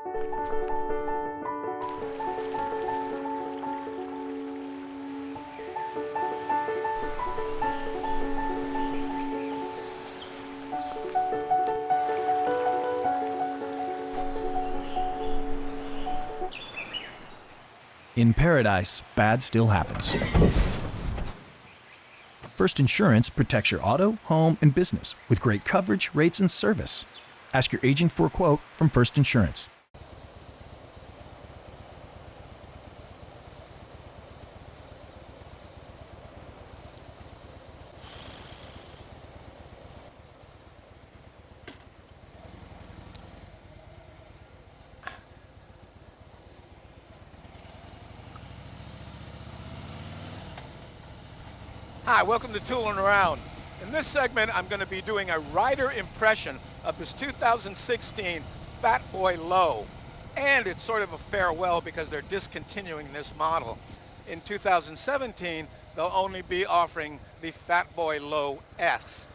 In paradise, bad still happens. First Insurance protects your auto, home, and business with great coverage, rates, and service. Ask your agent for a quote from First Insurance. Hi, welcome to Tooling Around. In this segment, I'm going to be doing a rider impression of this 2016 Fatboy Low. And it's sort of a farewell because they're discontinuing this model. In 2017, they'll only be offering the Fatboy Low S.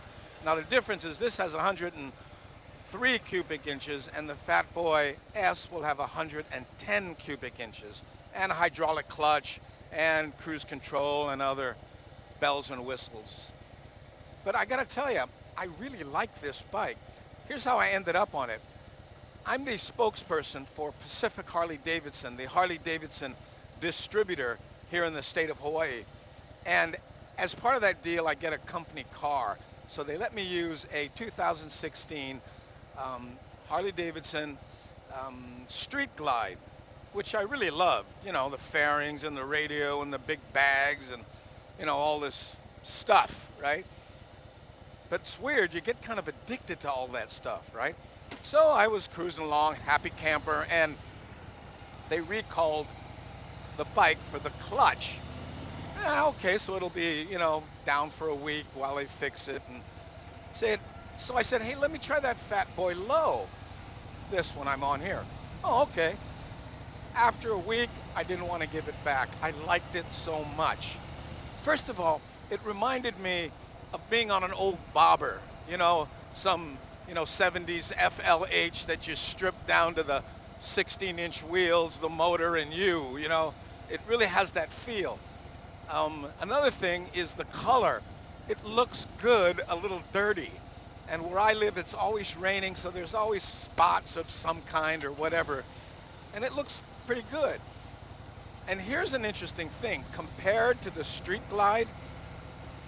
Now the difference is this has 103 cubic inches and the Fatboy S will have 110 cubic inches and a hydraulic clutch and cruise control and other bells and whistles. But I gotta tell you, I really like this bike. Here's how I ended up on it. I'm the spokesperson for Pacific Harley-Davidson, the Harley-Davidson distributor here in the state of Hawaii. And as part of that deal, I get a company car. So they let me use a 2016 Harley-Davidson Street Glide, which I really loved. You know, the fairings and the radio and the big bags and you know, all this stuff, right? But it's weird, you get kind of addicted to all that stuff, right? So I was cruising along, happy camper, and they recalled the bike for the clutch. Okay, so it'll be, you know, down for a week while they fix it. And so I said, hey, let me try that Fatboy Low, this one I'm on here. Oh, okay. After a week, I didn't want to give it back. I liked it so much. First of all, it reminded me of being on an old bobber, you know, some, you know, 70s FLH that you stripped down to the 16-inch wheels, the motor, and you know. It really has that feel. Another thing is the color. It looks good, a little dirty. And where I live, it's always raining, so there's always spots of some kind or whatever. And it looks pretty good. And here's an interesting thing. Compared to the Street Glide,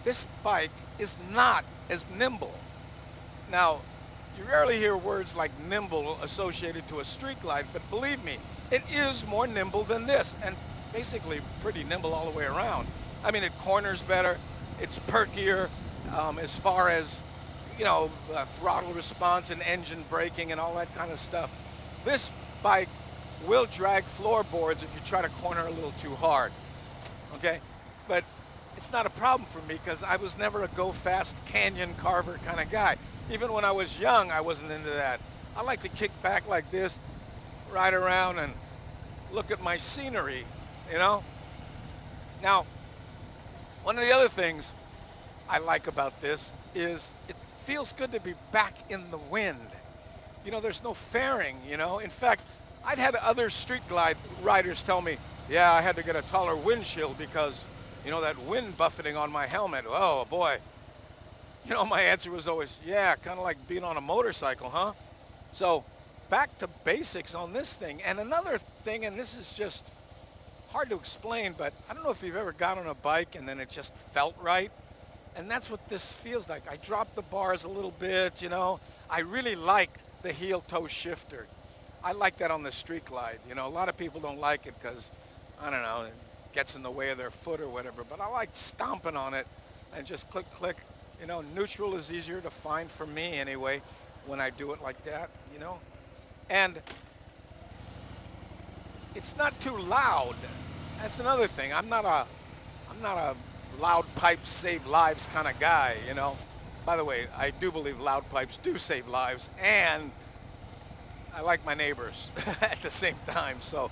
this bike is not as nimble. Now, you rarely hear words like nimble associated to a Street Glide, but believe me, it is more nimble than this, and basically pretty nimble all the way around. I mean, it corners better, it's perkier as far as, you know, throttle response and engine braking and all that kind of stuff. This bike will drag floorboards if you try to corner a little too hard, okay? But it's not a problem for me because I was never a go fast canyon carver kind of guy. Even when I was young, I wasn't into that. I like to kick back like this, ride around and look at my scenery, you know? Now, one of the other things I like about this is it feels good to be back in the wind. You know, there's no fairing, you know? In fact, I'd had other Street Glide riders tell me, yeah, I had to get a taller windshield because, you know, that wind buffeting on my helmet, oh boy. You know, my answer was always, yeah, kind of like being on a motorcycle, huh? So back to basics on this thing. And another thing, and this is just hard to explain, but I don't know if you've ever got on a bike and then it just felt right. And that's what this feels like. I dropped the bars a little bit, you know. I really like the heel toe shifter. I like that on the Street Glide. You know, a lot of people don't like it because, I don't know, it gets in the way of their foot or whatever, but I like stomping on it and just click, click. You know, neutral is easier to find for me anyway when I do it like that, you know. And it's not too loud. That's another thing. I'm not a loud pipes save lives kind of guy, you know. By the way, I do believe loud pipes do save lives, and I like my neighbors at the same time. So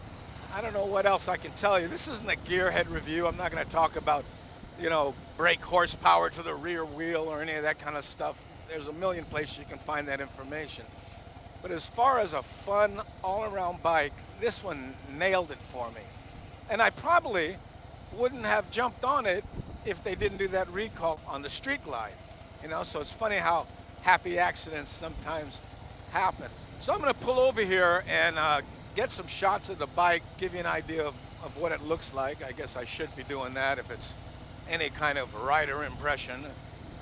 I don't know what else I can tell you. This isn't a gearhead review. I'm not going to talk about, you know, brake horsepower to the rear wheel or any of that kind of stuff. There's a million places you can find that information. But as far as a fun, all-around bike, this one nailed it for me. And I probably wouldn't have jumped on it if they didn't do that recall on the Street Glide. You know, so it's funny how happy accidents sometimes happen. So I'm going to pull over here and get some shots of the bike, give you an idea of what it looks like. I guess I should be doing that if it's any kind of rider impression.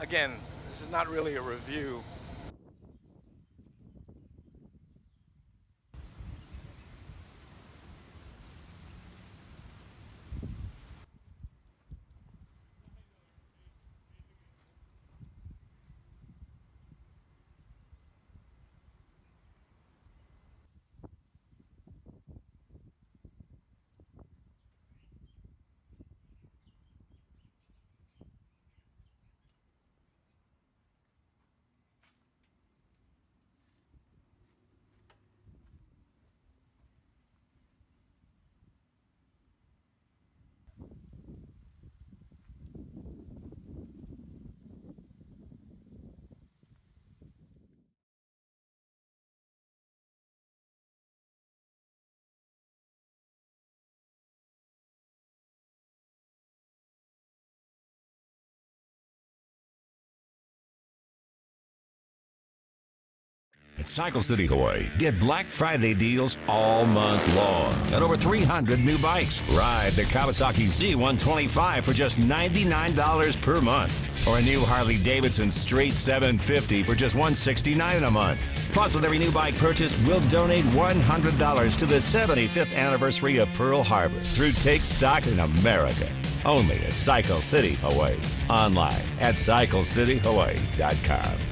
Again, this is not really a review. At Cycle City, Hawaii, get Black Friday deals all month long. Got over 300 new bikes. Ride the Kawasaki Z125 for just $99 per month. Or a new Harley-Davidson Straight 750 for just $169 a month. Plus, with every new bike purchased, we'll donate $100 to the 75th anniversary of Pearl Harbor through Take Stock in America. Only at Cycle City, Hawaii. Online at cyclecityhawaii.com.